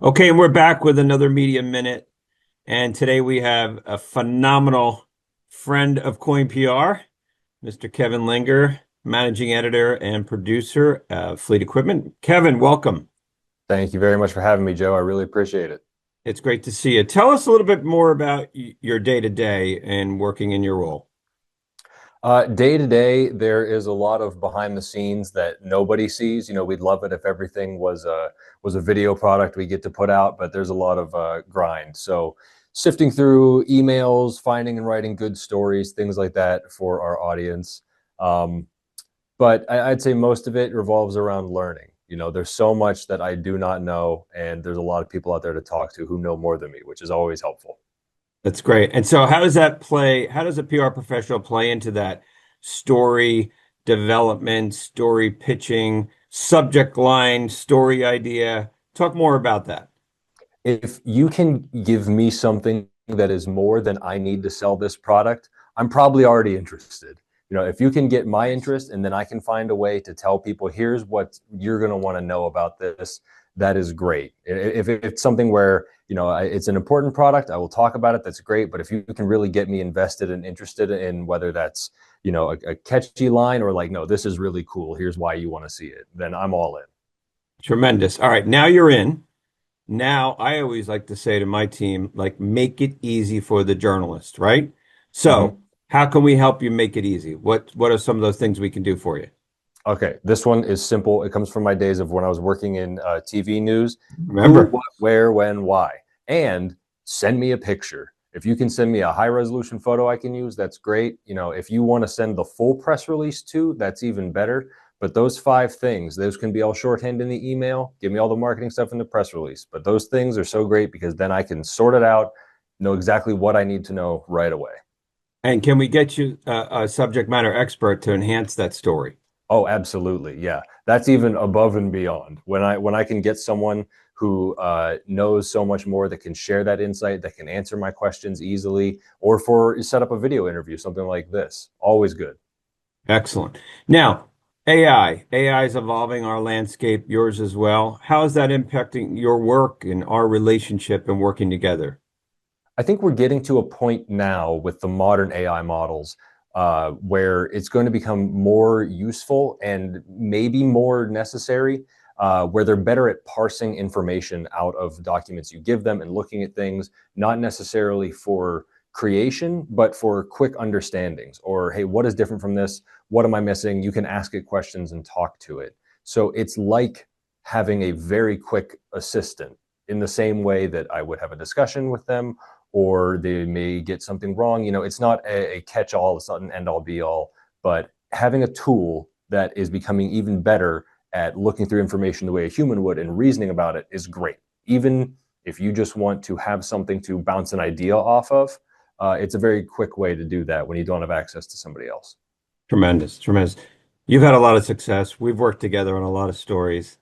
Okay, and we're back with another Media Minute. And today we have a phenomenal friend of Coyne PR, Mr. Kevin Linger, managing editor and producer of Fleet Equipment. Kevin, welcome. Thank you very much for having me, Joe. I really appreciate it. It's great to see you. Tell us a little bit more about your day to day and working in your role. Day to day, there is a lot of behind the scenes that nobody sees. We'd love it if everything was a video product we get to put out, but there's a lot of grind. So sifting through emails, finding and writing good stories, things like that for our audience. Um, but I'd say most of it revolves around learning. There's so much that I do not know, and there's a lot of people out there to talk to who know more than me, which is always helpful. That's great. And so how does that play? How does a PR professional play into that story development, story pitching, subject line, story idea? Talk more about that. If you can give me something that is more than I need to sell this product, I'm probably already interested. If you can get my interest and then I can find a way to tell people, here's what you're going to want to know about this, that is great. If it's something where, it's an important product, I will talk about it. That's great. But if you can really get me invested and interested in whether that's, a catchy line or like, no, this is really cool. Here's why you want to see it. Then I'm all in. Tremendous. All right, now you're in. Now, I always like to say to my team, like, make it easy for the journalist, right? So, Mhm. how can we help you make it easy? What are some of those things we can do for you? Okay, this one is simple. It comes from my days of when I was working in TV news. Who, Remember, what, where, when, why. And send me a picture. If you can send me a high resolution photo I can use, that's great. If you want to send the full press release too, that's even better. But those five things, those can be all shorthand in the email. Give me all the marketing stuff in the press release. But those things are so great because then I can sort it out, know exactly what I need to know right away. and can we get you a subject matter expert to enhance that story? Oh, absolutely. Yeah. That's even above and beyond. When I can get someone who knows so much more that can share that insight, that can answer my questions easily, or for set up a video interview, something like this. Always good. Excellent. Now, AI. AI is evolving our landscape, yours as well. How is that impacting your work and our relationship and working together? I think we're getting to a point now with the modern AI models where it's going to become more useful and maybe more necessary, where they're better at parsing information out of documents you give them and looking at things, not necessarily for creation, but for quick understandings. Or, hey, what is different from this? What am I missing? You can ask it questions and talk to it. So it's like having a very quick assistant in the same way that I would have a discussion with them or they may get something wrong. It's not a catch all, it's not an end all be all, but having a tool that is becoming even better at looking through information the way a human would and reasoning about it is great. Even if you just want to have something to bounce an idea off of, it's a very quick way to do that when you don't have access to somebody else. Tremendous, tremendous. You've had a lot of success. We've worked together on a lot of stories.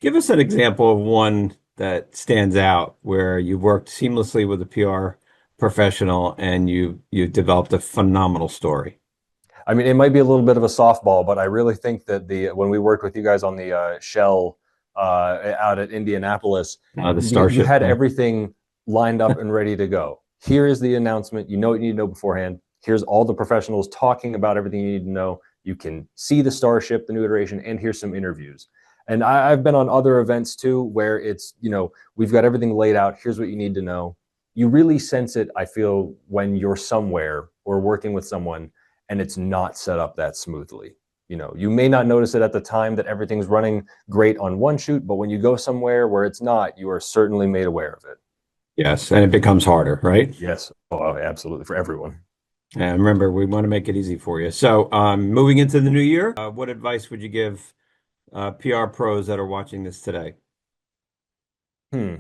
Give us an example of one that stands out where you worked seamlessly with a PR professional and you developed a phenomenal story. I mean, it might be a little bit of a softball, but I really think that the when we worked with you guys on the Shell out at Indianapolis, The you Starship had thing. everything lined up and ready to go. Here is the announcement. You know what you need to know beforehand. Here's all the professionals talking about everything you need to know. You can see the Starship, the new iteration, and here's some interviews. And I've been on other events too where it's, we've got everything laid out. Here's what you need to know. You really sense it, I feel, when you're somewhere or working with someone and it's not set up that smoothly. You may not notice it at the time that everything's running great on one shoot, but when you go somewhere where it's not, you are certainly made aware of it. Yes, and it becomes harder, right? Yes. Oh, absolutely. For everyone. And remember, we want to make it easy for you. So, moving into the new year, what advice would you give PR pros that are watching this today? Hmm.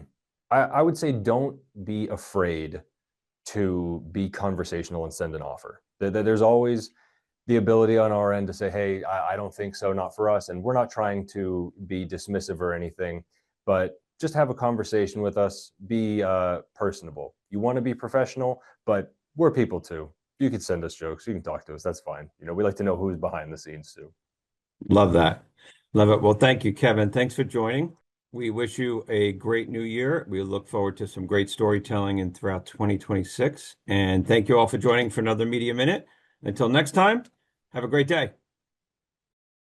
I would say don't be afraid to be conversational and send an offer. There's always the ability on our end to say, hey, I don't think so, not for us. And we're not trying to be dismissive or anything, but just have a conversation with us, be personable. You want to be professional, but we're people too. You can send us jokes, you can talk to us, that's fine. We like to know who's behind the scenes too. Love that. Love it. Well, thank you, Kevin. Thanks for joining. We wish you a great new year. We look forward to some great storytelling and throughout 2026. And thank you all for joining for another Media Minute. Until next time, have a great day.